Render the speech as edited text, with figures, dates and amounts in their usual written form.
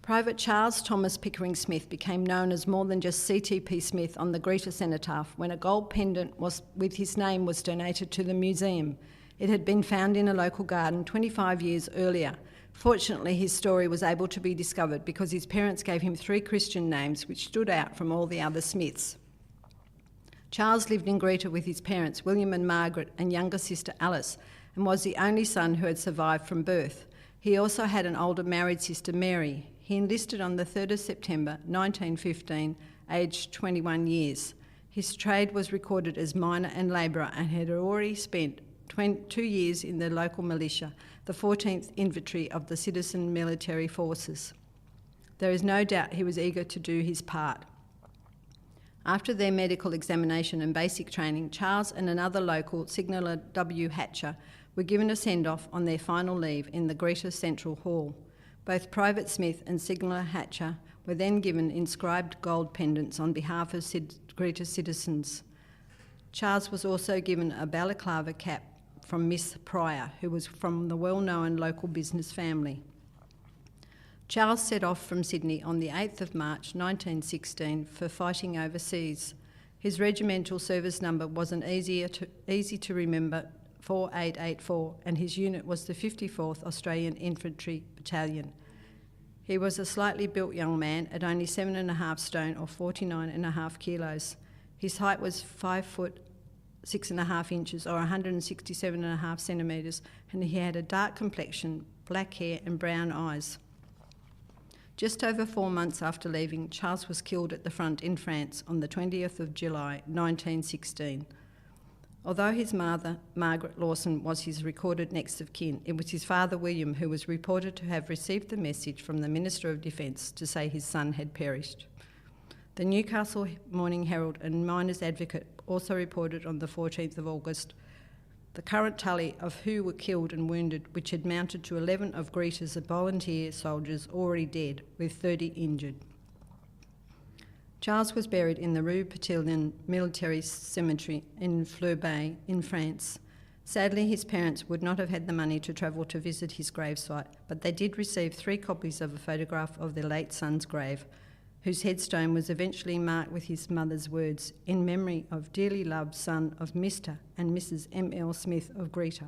Private Charles Thomas Pickering Smith became known as more than just CTP Smith on the Greta cenotaph when a gold pendant with his name was donated to the museum. It had been found in a local garden 25 years earlier. Fortunately, his story was able to be discovered because his parents gave him 3 Christian names which stood out from all the other Smiths. Charles lived in Greta with his parents, William and Margaret, and younger sister Alice, and was the only son who had survived from birth. He also had an older married sister, Mary. He enlisted on the 3rd of September 1915, aged 21 years. His trade was recorded as miner and labourer and had already spent 2 years in the local militia, the 14th Infantry of the Citizen Military Forces. There is no doubt he was eager to do his part. After their medical examination and basic training, Charles and another local, signaller W. Hatcher, were given a send-off on their final leave in the Greta Central Hall. Both Private Smith and Signaller Hatcher were then given inscribed gold pendants on behalf of Greta citizens. Charles was also given a balaclava cap from Miss Pryor, who was from the well-known local business family. Charles set off from Sydney on the 8th of March 1916 for fighting overseas. His regimental service number wasn't easy to remember, 4884, and his unit was the 54th Australian Infantry Battalion. He was a slightly built young man at only 7.5 stone or 49.5 kilos. His height was 5 foot 6.5 inches or 167.5 centimetres, and he had a dark complexion, black hair and brown eyes. Just over 4 months after leaving, Charles was killed at the front in France on the 20th of July 1916. Although his mother, Margaret Lawson, was his recorded next of kin, it was his father, William, who was reported to have received the message from the Minister of Defence to say his son had perished. The Newcastle Morning Herald and Miners' Advocate also reported on the 14th of August the current tally of who were killed and wounded, which had mounted to 11 of Greta's volunteer soldiers already dead, with 30 injured. Charles was buried in the Rue Petillon Military Cemetery in Fleurbaix in France. Sadly, his parents would not have had the money to travel to visit his gravesite, but they did receive 3 copies of a photograph of their late son's grave, whose headstone was eventually marked with his mother's words, "In memory of dearly loved son of Mr. and Mrs. M.L. Smith of Greta."